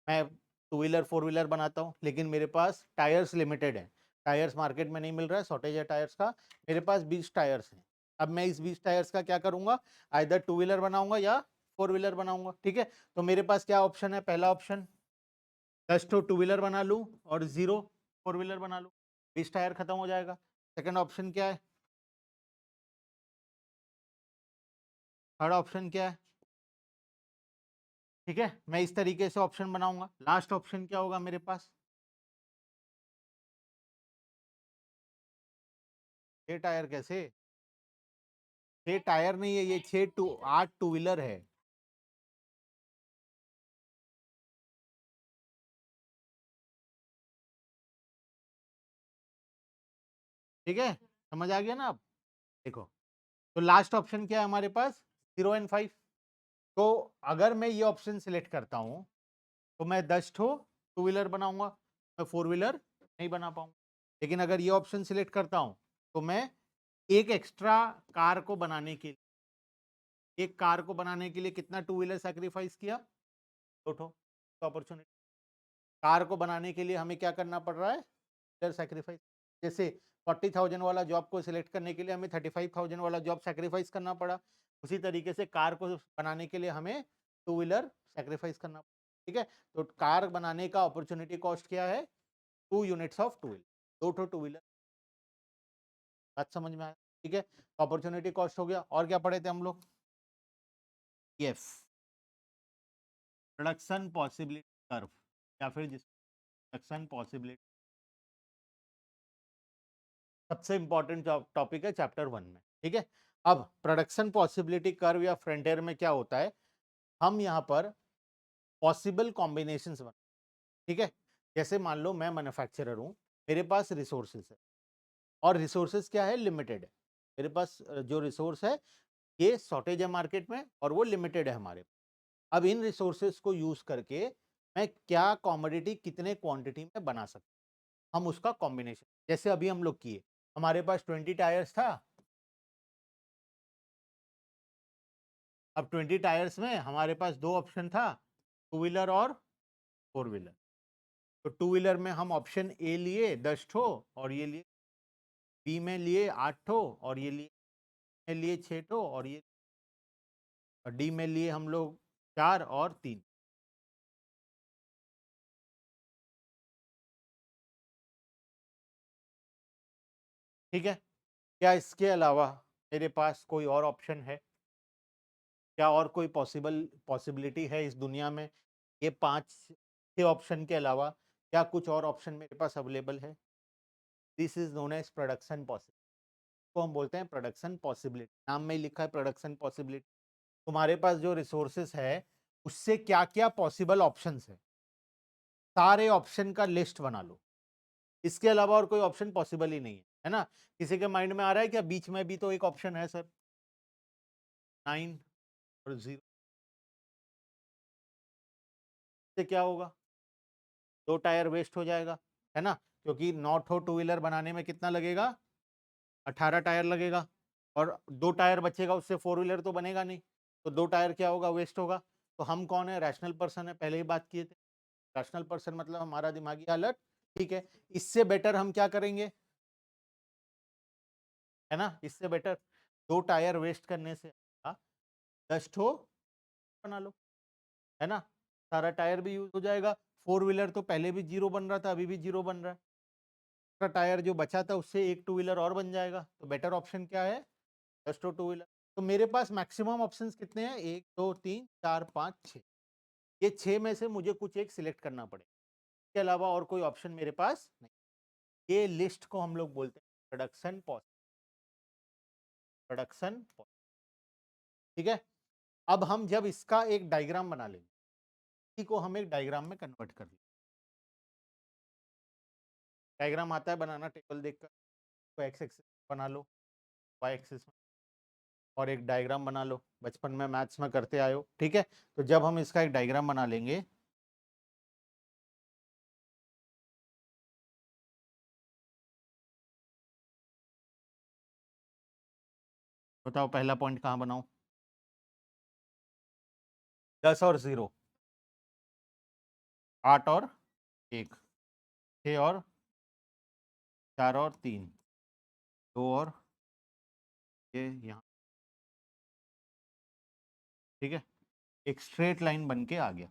मैं टू व्हीलर फोर व्हीलर बनाता हूँ, लेकिन मेरे पास टायर्स लिमिटेड है, टायर्स मार्केट में नहीं मिल रहा है, शॉर्टेज है टायर्स का। मेरे पास 20 टायर्स हैं। अब मैं इस 20 टायर्स का क्या करूंगा, आइदर टू व्हीलर बनाऊंगा या फोर व्हीलर बनाऊंगा, ठीक है। तो मेरे पास क्या ऑप्शन है, पहला ऑप्शन 10 तो टू व्हीलर बना लूँ और 0 फोर व्हीलर बना लूँ, 20 टायर खत्म हो जाएगा। सेकंड ऑप्शन क्या है, थर्ड ऑप्शन क्या है, ठीक है, मैं इस तरीके से ऑप्शन बनाऊंगा। लास्ट ऑप्शन क्या होगा मेरे पास, 6 टायर कैसे, 6 टायर नहीं है ये, 8 टू व्हीलर है। ठीक है, समझ आ गया ना आप। देखो, तो लास्ट ऑप्शन क्या है हमारे पास, 0 और 5। तो अगर मैं ये ऑप्शन सिलेक्ट करता हूं तो मैं 10 ठो टू व्हीलर बनाऊंगा, मैं फोर व्हीलर नहीं बना पाऊंगा। लेकिन अगर ये ऑप्शन सिलेक्ट करता हूं तो मैं एक एक्स्ट्रा कार को बनाने के लिए, एक कार को बनाने के लिए कितना टू व्हीलर सैक्रिफाइस किया, 2 ठो। तो अपॉर्चुनिटी, कार को बनाने के लिए हमें क्या करना पड़ रहा है, व्हीलर सैक्रिफाइस। जैसे 40,000 वाला जॉब को सिलेक्ट करने के लिए हमें 35,000 वाला जॉब सैक्रिफाइस करना पड़ा, उसी तरीके से कार को बनाने के लिए हमें टू व्हीलर सैक्रिफाइस करना पड़ा। ठीक है, तो कार बनाने का अपॉर्चुनिटी कॉस्ट क्या है, 2 यूनिट्स ऑफ टू व्हीलर, 2 ठो टू व्हीलर। बात समझ में आया, ठीक है, अपॉर्चुनिटी कॉस्ट हो गया। और क्या पढ़े थे हम लोग, यस, प्रोडक्शन पॉसिबिलिटी कर्व, या फिर जिस प्रोडक्शन पॉसिबिलिटी, सबसे इंपॉर्टेंट टॉपिक है चैप्टर 1 में, ठीक है। अब प्रोडक्शन पॉसिबिलिटी कर्व या फ्रंटियर में क्या होता है, हम यहाँ पर पॉसिबल कॉम्बिनेशंस बना, ठीक है। जैसे मान लो मैं मैन्युफैक्चरर हूँ, मेरे पास रिसोर्सेज है, और रिसोर्सेज क्या है, लिमिटेड है। मेरे पास जो रिसोर्स है ये शॉर्टेज है मार्केट में और वो लिमिटेड है हमारे। अब इन रिसोर्सेज को यूज करके मैं क्या कॉमोडिटी कितने क्वांटिटी में बना सकता हूं, हम उसका कॉम्बिनेशन, जैसे अभी हम लोग किए, हमारे पास 20 टायर्स था। अब 20 टायर्स में हमारे पास दो ऑप्शन था, टू व्हीलर और फोर व्हीलर। तो टू व्हीलर में हम ऑप्शन ए लिए 10 ठो, और ये लिए बी में लिए 8 ठो, और ये लिए 6 ठो, और ये डी में लिए हम लोग 4 और 3। ठीक है, क्या इसके अलावा मेरे पास कोई और ऑप्शन है, क्या और कोई पॉसिबिलिटी है इस दुनिया में, ये 5 6 ऑप्शन के अलावा क्या कुछ और ऑप्शन मेरे पास अवेलेबल है। This is known as production possibility, को हम बोलते हैं प्रोडक्शन पॉसिबिलिटी, नाम में ही लिखा है प्रोडक्शन पॉसिबिलिटी। तुम्हारे पास जो रिसोर्सेस है उससे क्या क्या पॉसिबल ऑप्शंस है, सारे ऑप्शन का लिस्ट बना लो, इसके अलावा और कोई ऑप्शन पॉसिबल ही नहीं है ना। किसी के माइंड में आ रहा है क्या, बीच में भी तो एक ऑप्शन है सर, 9 और 0, से क्या होगा, 2 टायर वेस्ट हो जाएगा, है ना, क्योंकि 9 ठो टू व्हीलर बनाने में कितना लगेगा, 18 टायर लगेगा, और 2 टायर बचेगा, उससे फोर व्हीलर तो बनेगा नहीं, तो 2 टायर क्या होगा, वेस्ट होगा। तो हम कौन है, रैशनल पर्सन है, पहले ही बात किए थे, रैशनल पर्सन मतलब हमारा दिमागी हालत ठीक है। इससे बेटर हम क्या करेंगे, है ना, इससे बेटर 2 टायर वेस्ट करने से 10 ठो बना लो, है ना, सारा टायर भी यूज हो जाएगा। फोर व्हीलर तो पहले भी 0 बन रहा था, अभी भी 0 बन रहा है, का टायर जो बचा था उससे एक टू व्हीलर और बन जाएगा, तो बेटर ऑप्शन क्या है, 10 ठो टू व्हीलर। तो मेरे पास मैक्सिमम ऑप्शंस कितने हैं, 1 2 3 4 5 6, ये 6 में से मुझे कुछ एक सिलेक्ट करना पड़ेगा। इसके अलावा और कोई ऑप्शन मेरे पास नहीं। ये लिस्ट को हम लोग बोलते हैं प्रोडक्शन, ठीक है। अब हम जब इसका एक डायग्राम बना लेंगे, इसी को हम एक डायग्राम में कन्वर्ट कर लेंगे। डायग्राम आता है बनाना टेबल देखकर, तो एक्स एक्सिस बना लो, वाई एक्सिस और एक डायग्राम बना लो, बचपन में मैथ्स में करते आए हो, ठीक है। तो जब हम इसका एक डायग्राम बना लेंगे, बताओ पहला पॉइंट कहाँ बनाऊं? 10 और 0, 8 और 1, 6 और 4 और 3, 2 और ये यहाँ, ठीक है। एक स्ट्रेट लाइन बन के आ गया,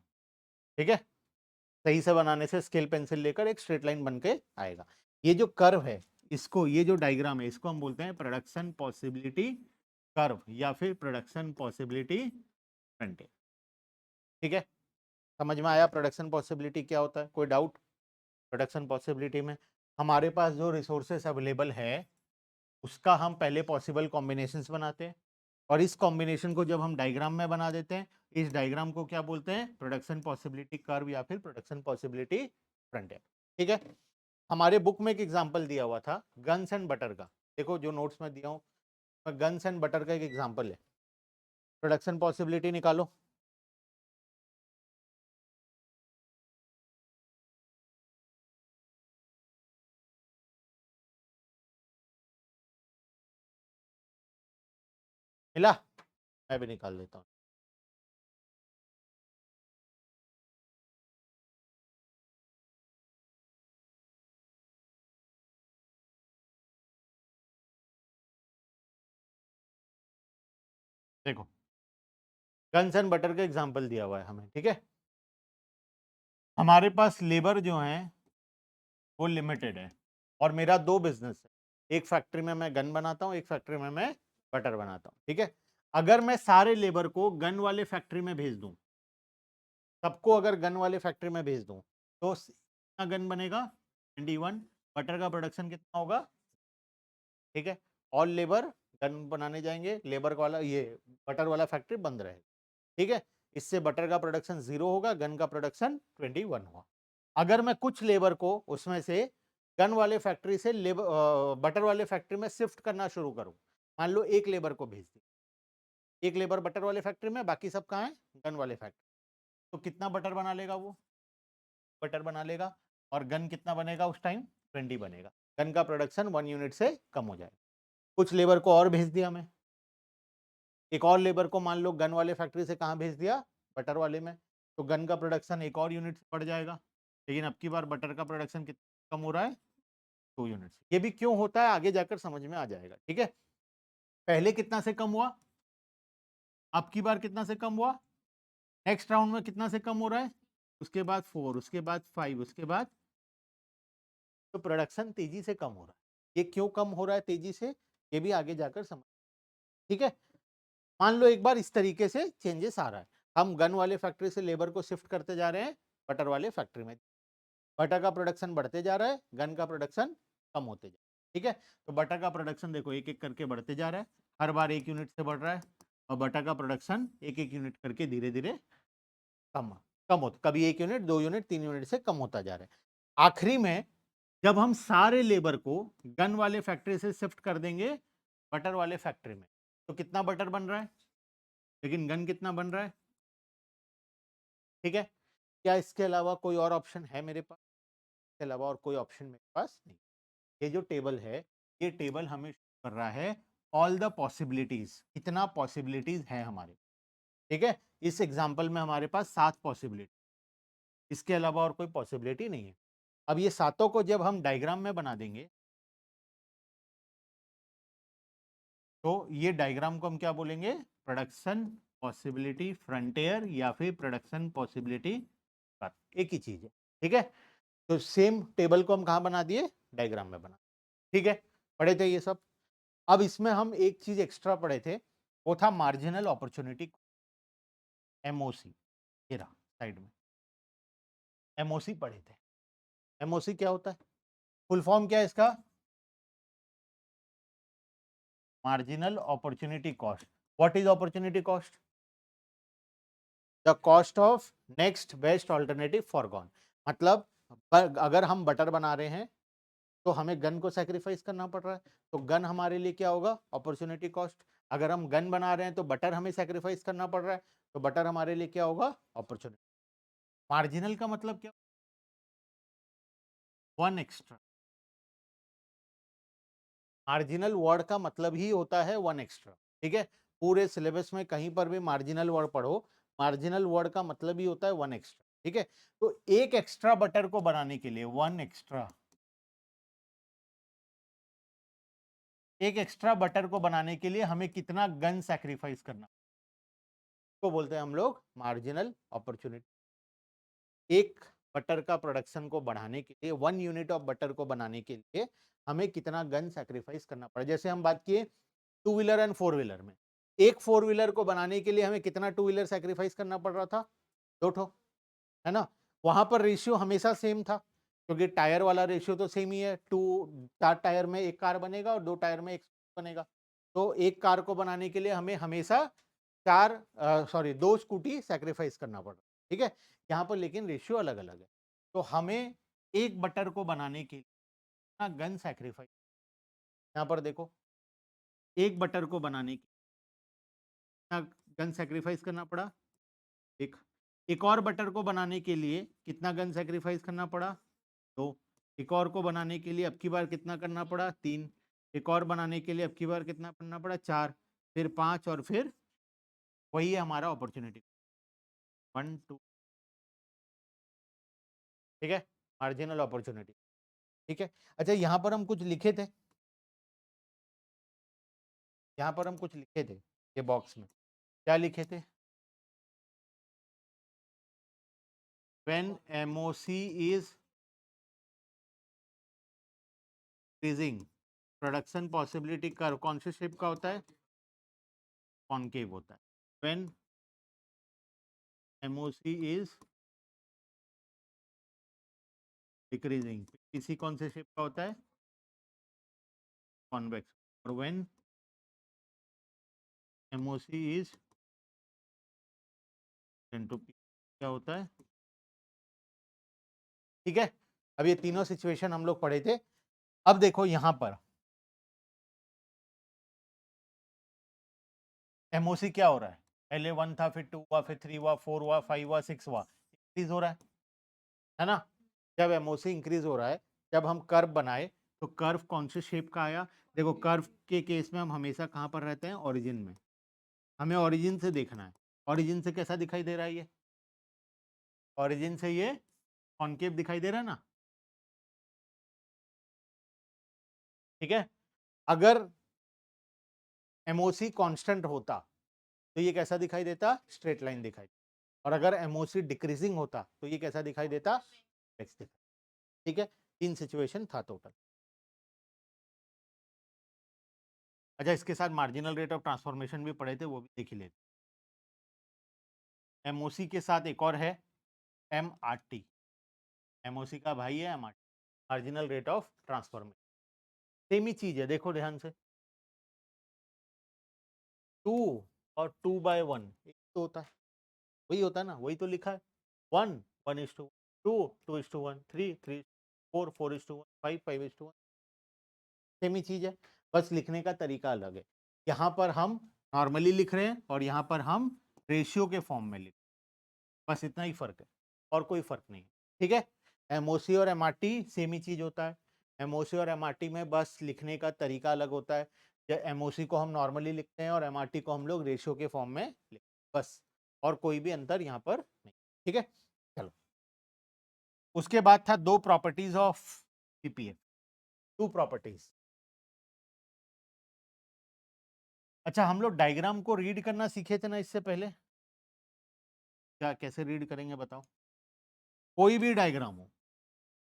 ठीक है। सही से बनाने से स्केल पेंसिल लेकर एक स्ट्रेट लाइन बन के आएगा। ये जो कर्व है, इसको, ये जो डायग्राम है, इसको हम बोलते हैं प्रोडक्शन पॉसिबिलिटी कर्व या फिर प्रोडक्शन पॉसिबिलिटी फ्रंटियर, ठीक है। समझ में आया प्रोडक्शन पॉसिबिलिटी क्या होता है? कोई डाउट? प्रोडक्शन पॉसिबिलिटी में हमारे पास जो रिसोर्सेस अवेलेबल है उसका हम पहले पॉसिबल कॉम्बिनेशंस बनाते हैं, और इस कॉम्बिनेशन को जब हम डायग्राम में बना देते हैं, इस डायग्राम को क्या बोलते हैं? प्रोडक्शन पॉसिबिलिटी कर्व या फिर प्रोडक्शन पॉसिबिलिटी फ्रंटियर, ठीक है। हमारे बुक में एक एग्जांपल दिया हुआ था गन्स एंड बटर का, देखो जो नोट्स में दिया हूँ, गन्स एंड बटर का एक एग्जांपल है। प्रोडक्शन पॉसिबिलिटी निकालो। मिला? मैं भी निकाल देता हूँ। देखो गन्स एंड बटर का एग्जांपल दिया हुआ है हमें, ठीक है। हमारे पास लेबर जो है वो लिमिटेड है, और मेरा दो बिजनेस है, एक फैक्ट्री में मैं गन बनाता हूँ, एक फैक्ट्री में मैं बटर बनाता हूँ, ठीक है। अगर मैं सारे लेबर को गन वाले फैक्ट्री में भेज दूं, सबको अगर गन वाले फैक्ट्री में भेज दूं, तो कितना गन बनेगा? 21। बटर का प्रोडक्शन कितना होगा? ठीक है। ऑल लेबर गन बनाने जाएंगे, लेबर वाला ये बटर वाला फैक्ट्री बंद रहेगा, ठीक है। इससे बटर का प्रोडक्शन 0 होगा, गन का प्रोडक्शन 21 होगा। अगर मैं कुछ लेबर को उसमें से गन वाले फैक्ट्री से लेबर बटर वाले फैक्ट्री में शिफ्ट करना शुरू करूं, मान लो एक लेबर को भेज दिया, एक लेबर बटर वाले फैक्ट्री में, बाकी सब कहाँ है? गन वाले फैक्ट्री। तो कितना बटर बना लेगा वो? बटर बना लेगा। और गन कितना बनेगा उस टाइम? 20 बनेगा। गन का प्रोडक्शन 1 यूनिट से कम हो जाएगा। कुछ लेबर को और भेज दिया मैं, एक और लेबर को मान लो गन वाले फैक्ट्री से कहाँ भेज दिया? बटर वाले में। तो गन का प्रोडक्शन एक और यूनिट से बढ़ जाएगा, लेकिन अब की बार बटर का प्रोडक्शन कितना कम हो रहा है? 2 यूनिट। ये भी क्यों होता है आगे जाकर समझ में आ जाएगा, ठीक है। पहले कितना से कम हुआ, अब की बार कितना से कम हुआ, नेक्स्ट राउंड में कितना से कम हो रहा है, उसके बाद 4, उसके बाद 5, उसके बाद, तो प्रोडक्शन तेजी से कम हो रहा है। ये क्यों कम हो रहा है तेजी से, ये भी आगे जाकर समझ, ठीक है। मान लो एक बार इस तरीके से चेंजेस आ रहा है, हम गन वाले फैक्ट्री से लेबर को शिफ्ट करते जा रहे हैं बटर वाले फैक्ट्री में, बटर का प्रोडक्शन बढ़ते जा रहा है, गन का प्रोडक्शन कम होते जा रहा है, ठीक है। तो बटर का प्रोडक्शन देखो एक एक करके बढ़ते जा रहा है, हर बार 1 यूनिट से बढ़ रहा है, और बटर का प्रोडक्शन एक एक यूनिट करके धीरे धीरे कम कम होता, कभी 1 यूनिट, 2 यूनिट, 3 यूनिट से कम होता जा रहा है। आखिरी में जब हम सारे लेबर को गन वाले फैक्ट्री से शिफ्ट कर देंगे बटर वाले फैक्ट्री में, तो कितना बटर बन रहा है, लेकिन गन कितना बन रहा है, ठीक है। क्या इसके अलावा कोई और ऑप्शन है मेरे पास? इसके अलावा और कोई ऑप्शन मेरे पास नहीं। ये जो टेबल है, ये टेबल हमें शो कर रहा है ऑल द पॉसिबिलिटीज, कितना पॉसिबिलिटीज है हमारे, ठीक है। इस एग्जांपल में हमारे पास 7 पॉसिबिलिटी, इसके अलावा और कोई पॉसिबिलिटी नहीं है। अब ये सातों को जब हम डायग्राम में बना देंगे, तो ये डायग्राम को हम क्या बोलेंगे? प्रोडक्शन पॉसिबिलिटी फ्रंटियर या फिर प्रोडक्शन पॉसिबिलिटी कर्व, एक ही चीज है, ठीक है। तो सेम टेबल को हम कहाँ बना दिए? डायग्राम में बना, ठीक है। पढ़े थे ये सब। अब इसमें हम एक चीज एक्स्ट्रा पढ़े थे, वो था मार्जिनल अपॉर्चुनिटी, एमओसी। ये रहा साइड में, एमओसी पढ़े थे। एमओसी क्या होता है? फुल फॉर्म क्या है इसका? Marginal opportunity cost. What is opportunity cost? The cost of next best alternative foregone. मतलब अगर हम बटर बना रहे हैं तो हमें गन को सैक्रिफाइस करना पड़ रहा है, तो गन हमारे लिए क्या होगा? Opportunity cost. अगर हम गन बना रहे हैं तो बटर हमें सैक्रिफाइस करना पड़ रहा है, तो बटर हमारे लिए क्या होगा? अपॉर्चुनिटी. मार्जिनल का मतलब क्या? One extra. मार्जिनल वर्ड का मतलब ही होता है वन एक्स्ट्रा. ठीक है, पूरे सिलेबस में कहीं पर भी मार्जिनल वर्ड पढ़ो, मार्जिनल वर्ड का मतलब ही होता है वन एक्स्ट्रा. ठीक है, तो एक एक्स्ट्रा बटर को बनाने के लिए वन एक्स्ट्रा, एक एक्स्ट्रा बटर को बनाने के लिए हमें कितना गन सैक्रिफाइस करना, को बोलते हैं हम लोग मार्जिनल अपॉर्चुनिटी. एक बटर का प्रोडक्शन को बढ़ाने के लिए, वन यूनिट ऑफ बटर को बनाने के लिए हमें कितना गन सैक्रिफाइस करना पड़ा. जैसे हम बात किए to wheeler and four wheeler में, एक फोर व्हीलर को बनाने के लिए हमें कितना टू व्हीलर सैक्रिफाइस करना पड़ रहा था? दो ठो, है ना. वहां पर रेशियो हमेशा सेम था, क्योंकि टायर वाला रेशियो तो सेम ही है. टू, चार टायर में एक कार बनेगा और दो टायर में एक बनेगा. तो एक कार को बनाने के लिए हमें हमेशा दो स्कूटी सैक्रिफाइस करना पड़ रहा. ठीक है, यहाँ पर लेकिन रेशियो अलग अलग है. तो हमें एक बटर को बनाने के लिए गन सैक्रिफाइस, यहाँ पर देखो, एक बटर को बनाने के लिए गन सैक्रिफाइस करना पड़ा. एक एक और बटर को बनाने के लिए कितना गन सैक्रिफाइस करना पड़ा? दो. एक और को बनाने के लिए अब की बार कितना करना पड़ा? तीन. एक और बनाने के लिए अब की बार कितना करना पड़ा? चार. फिर पांच, और फिर वही है हमारा अपॉर्चुनिटी. One two. ठीक है, मार्जिनल अपॉर्चुनिटी. ठीक है. अच्छा, यहाँ पर हम कुछ लिखे थे, यहाँ पर हम कुछ लिखे थे ये बॉक्स में. क्या लिखे थे? when MOC is increasing, production possibility curve कौन से शेप का होता है? कॉनकेव होता है. when MOC is decreasing, PC कौन से शेप का होता है? कॉन्वेक्स. और when MOC is into P क्या होता है? ठीक है, अब ये तीनों सिचुएशन हम लोग पढ़े थे. अब देखो यहाँ पर एमओसी क्या हो रहा है? पहले वन था, फिर टू हुआ, फिर थ्री हुआ, फोर हुआ, फाइव हुआ, सिक्स हुआ, इंक्रीज हो रहा है ना. जब एमओसी इंक्रीज हो रहा है, जब हम कर्व बनाए तो कर्व कौन से शेप का आया? देखो, कर्व के केस में हम हमेशा कहाँ पर रहते हैं? ओरिजिन में. हमें ओरिजिन से देखना है. ओरिजिन से कैसा दिखाई दे रहा है? ये ओरिजिन से ये कॉनकेव दिखाई दे रहा है ना. ठीक है, अगर एमओसी कांस्टेंट होता तो ये कैसा दिखाई देता? स्ट्रेट लाइन दिखाई. और अगर एमओसी डिक्रीजिंग होता तो ये कैसा दिखाई देता? एक्स दिखाई. ठीक है, तीन सिचुएशन था टोटल. अच्छा, इसके साथ मार्जिनल रेट ऑफ ट्रांसफॉर्मेशन भी पढ़े थे, वो भी देख ही लेते. एमओसी के साथ एक और है एमआरटी. एमओसी का भाई है MRT, marginal rate of transformation. Same ही चीज है, देखो ध्यान से. टू और टू बाय वन एक तो होता है, वही होता है ना, वही तो लिखा है. One, one is to. Two, two is to one. Three, three. Four, four is to one. Five, five is to one. Same ही चीज है, बस लिखने का तरीका अलग है. यहाँ पर हम नॉर्मली लिख रहे हैं और यहाँ पर हम रेशियो के फॉर्म में लिख, बस इतना ही फर्क है, और कोई फर्क नहीं. ठीक है, एमओसी और एमआरटी सेम ही चीज होता है. एमओसी और एमआरटी में बस लिखने का तरीका अलग होता है. एमओसी को हम नॉर्मली लिखते हैं और एमआरटी को हम लोग रेशियो के फॉर्म में लिखते हैं, बस. और कोई भी अंतर यहाँ पर नहीं. ठीक है, चलो. उसके बाद था दो properties of PPF. Two properties. अच्छा, हम लोग डायग्राम को रीड करना सीखे थे ना इससे पहले. क्या, कैसे रीड करेंगे बताओ? कोई भी डायग्राम हो,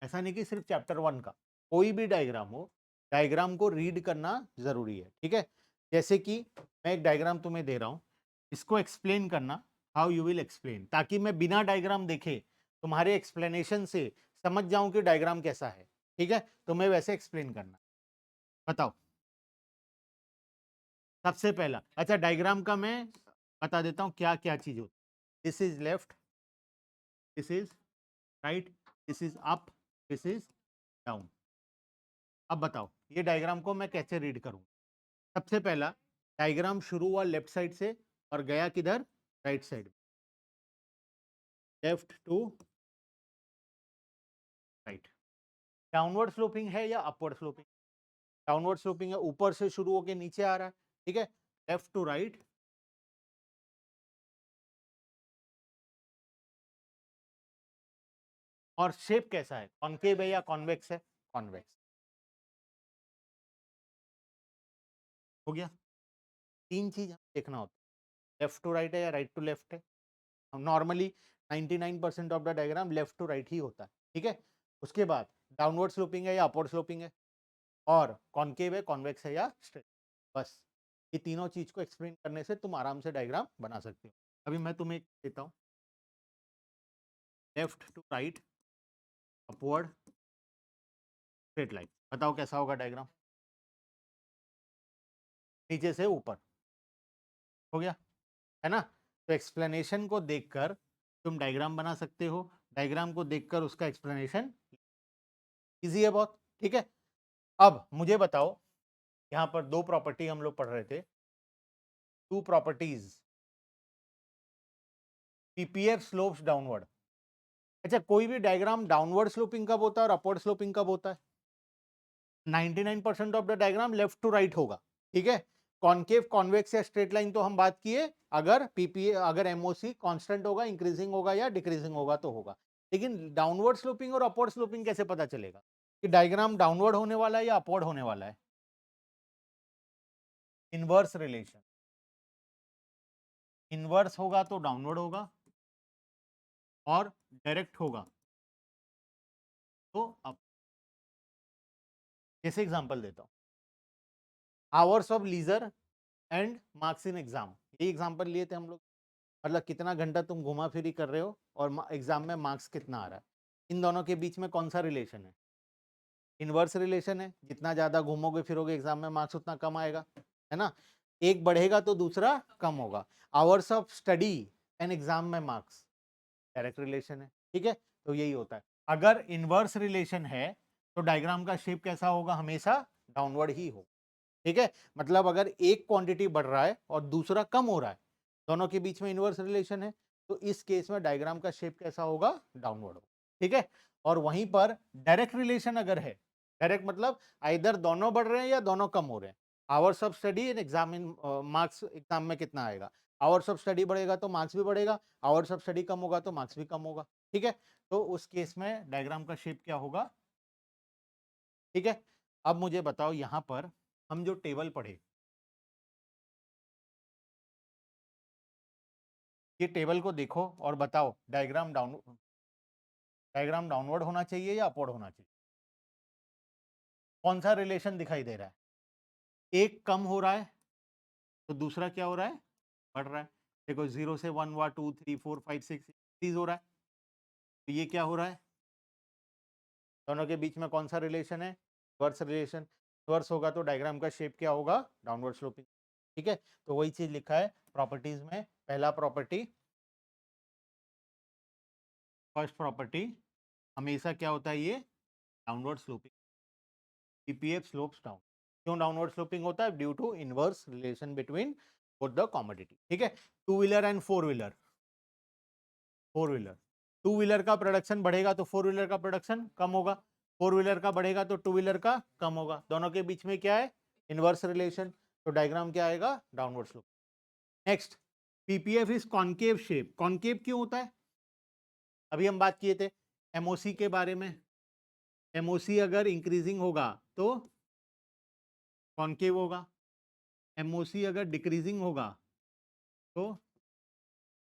ऐसा नहीं कि सिर्फ चैप्टर वन का, कोई भी डायग्राम हो, डायग्राम को रीड करना जरूरी है. ठीक है, जैसे कि मैं एक डायग्राम तुम्हें दे रहा हूं, इसको एक्सप्लेन करना, हाउ यू विल एक्सप्लेन, ताकि मैं बिना डायग्राम देखे तुम्हारे एक्सप्लेनेशन से समझ जाऊं कि डायग्राम कैसा है, ठीक है, तो मैं वैसे एक्सप्लेन करना। बताओ सबसे पहला, अच्छा डायग्राम का मैं बता देता हूं क्या क्या चीज होती है। This is left, this is right, this is up, this is down. अब बताओ ये डायग्राम को मैं कैसे रीड करूं। सबसे पहला, डायग्राम शुरू हुआ लेफ्ट साइड से और गया किधर, right side, left to right. Downward sloping है या अपवर्ड स्लोपिंग? डाउनवर्ड स्लोपिंग है, ऊपर से शुरू होकर नीचे आ रहा है, ठीक है, लेफ्ट टू राइट। और शेप कैसा है, कॉनकेव है या कॉन्वेक्स है? कॉन्वेक्स। हो गया। तीन चीज हमें देखना होता है, लेफ्ट टू राइट है या राइट टू लेफ्ट है। Normally 99% of the diagram left to right ही होता है, ठीक है। उसके बाद डाउनवर्ड स्लोपिंग है या अपवर्ड स्लोपिंग है, और कॉनकेव है, कॉन्वेक्स है या स्ट्रेट। बस ये तीनों चीज को एक्सप्लेन करने से तुम आराम से डायग्राम बना सकते हो। अभी मैं तुम्हें देता हूँ, left to right, upward, straight line. बताओ कैसा होगा डायग्राम, नीचे से ऊपर। हो गया, है ना। तो एक्सप्लेनेशन को देखकर तुम डायग्राम बना सकते हो, डायग्राम को देखकर उसका एक्सप्लेनेशन, इजी है बहुत, ठीक है। अब मुझे बताओ, यहाँ पर दो प्रॉपर्टी हम लोग पढ़ रहे थे, two properties, PPF slopes downward. अच्छा, कोई भी डायग्राम डाउनवर्ड स्लोपिंग कब होता है और अपवर्ड स्लोपिंग कब होता है? 99% of the diagram left to right होगा, ठीक है। कॉनकेव, कॉन्वेक्स या स्ट्रेट लाइन तो हम बात किए, अगर पीपीए, अगर एमओसी कांस्टेंट होगा, इंक्रीजिंग होगा या डिक्रीजिंग होगा तो होगा। लेकिन डाउनवर्ड स्लोपिंग और अपवर्ड स्लोपिंग कैसे पता चलेगा कि डायग्राम डाउनवर्ड होने वाला है या अपवर्ड होने वाला है? इनवर्स रिलेशन, इनवर्स होगा तो डाउनवर्ड होगा, और डायरेक्ट होगा तो अप। जैसे एग्जांपल देता हूं, hours of leisure and marks in exam, ये एग्जांपल लिए थे हम लोग। मतलब कितना घंटा तुम घुमा फिरी कर रहे हो और एग्जाम में मार्क्स कितना आ रहा है, इन दोनों के बीच में कौन सा रिलेशन है? इनवर्स रिलेशन है, जितना ज्यादा घूमोगे फिरोगे एग्जाम में मार्क्स उतना कम आएगा, है ना। एक बढ़ेगा तो दूसरा कम होगा। Hours of study and exam में मार्क्स, डायरेक्ट रिलेशन है, ठीक है। तो यही होता है, अगर इनवर्स रिलेशन है तो डायग्राम का शेप कैसा होगा, हमेशा डाउनवर्ड ही हो, ठीक है। मतलब अगर एक क्वांटिटी बढ़ रहा है और दूसरा कम हो रहा है, दोनों के बीच में इनवर्स रिलेशन है, तो इस केस में डायग्राम का शेप कैसा होगा, डाउनवर्ड होगा, ठीक है। और वहीं पर डायरेक्ट रिलेशन अगर है, डायरेक्ट मतलब आइदर दोनों बढ़ रहे हैं या दोनों कम हो रहे हैं। Hours of study in exam, in marks exam में कितना आएगा, आवर्स ऑफ स्टडी बढ़ेगा तो मार्क्स भी बढ़ेगा, आवर्स ऑफ स्टडी कम होगा तो मार्क्स भी कम होगा, ठीक है। तो उस केस में डायग्राम का शेप क्या होगा, ठीक है। अब मुझे बताओ, यहां पर हम जो टेबल पढ़े, ये टेबल को देखो और बताओ डायग्राम डाउनवर्ड होना चाहिए या अपवर्ड होना चाहिए? कौन सा रिलेशन दिखाई दे रहा है? एक कम हो रहा है तो दूसरा क्या हो रहा है, बढ़ रहा है। देखो 0 से 1 हुआ, 2 3 4 5 6 इंक्रीज हो रहा है, तो ये क्या हो रहा है, दोनों के बीच में कौन सा रिलेशन है, वर्स रिलेशन। वर्स होगा तो डायग्राम का शेप क्या होगा, डाउनवर्ड स्लोपिंग, ठीक है। तो वही चीज लिखा है प्रॉपर्टीज में, पहला प्रॉपर्टी, फर्स्ट प्रॉपर्टी, हमेशा क्या होता है, ये downward sloping, PPF slopes down. क्यों डाउनवर्ड स्लोपिंग होता है, due to inverse relation between both the commodity, ठीक है। Two wheeler and four wheeler, four wheeler, two wheeler का प्रोडक्शन बढ़ेगा तो फोर व्हीलर का प्रोडक्शन कम होगा, फोर व्हीलर का बढ़ेगा तो टू व्हीलर का कम होगा, दोनों के बीच में क्या है, इनवर्स रिलेशन। तो डायग्राम क्या आएगा, downward slope. Next, PPF is concave shape. Concave क्यों होता है, अभी हम बात किए थे एमओसी के बारे में। एमओसी अगर इंक्रीजिंग होगा तो कॉनकेव होगा, एमओसी अगर डिक्रीजिंग होगा तो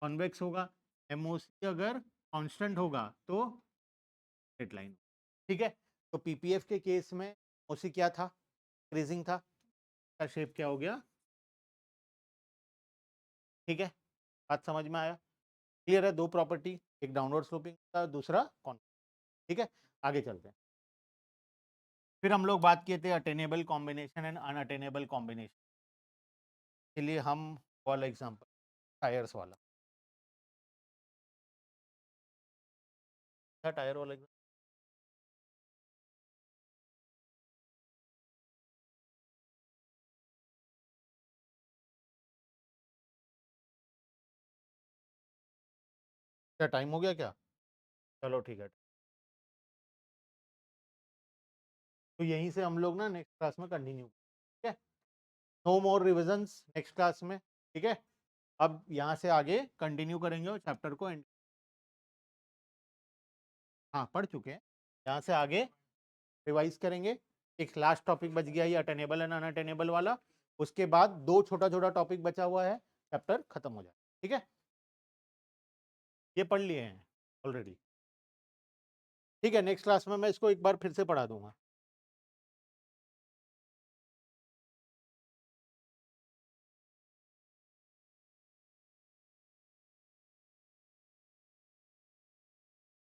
कॉन्वेक्स होगा, एमओसी अगर कांस्टेंट होगा तो स्ट्रेट लाइन, ठीक है। तो पीपीएफ के केस में एमओसी क्या था, इंक्रीजिंग था, का शेप क्या हो गया, ठीक है। बात समझ में आया, क्लियर है। दो प्रॉपर्टी, एक डाउनवर्ड स्लोपिंग का, दूसरा कॉन्वेक्स। ठीक है, आगे चलते हैं। फिर हम लोग बात किए थे attainable combination and unattainable combination के लिए हम वाला एग्जांपल टायर्स वाला, क्या टायर वाला example? क्या टाइम हो गया क्या? चलो ठीक है, तो यहीं से हम लोग ना नेक्स्ट क्लास में कंटिन्यू, ठीक है, नो मोर रिविजन्स नेक्स्ट क्लास में, ठीक है। अब यहाँ से आगे कंटिन्यू करेंगे और चैप्टर को एंड, हाँ पढ़ चुके हैं, यहाँ से आगे रिवाइज करेंगे। एक लास्ट टॉपिक बच गया ये अटेनेबल एंड अनअटेनेबल वाला, उसके बाद दो छोटा छोटा टॉपिक बचा हुआ है, चैप्टर खत्म हो जाए, ठीक है। ये पढ़ लिए हैं ऑलरेडी, ठीक है। नेक्स्ट क्लास में मैं इसको एक बार फिर से पढ़ा दूंगा।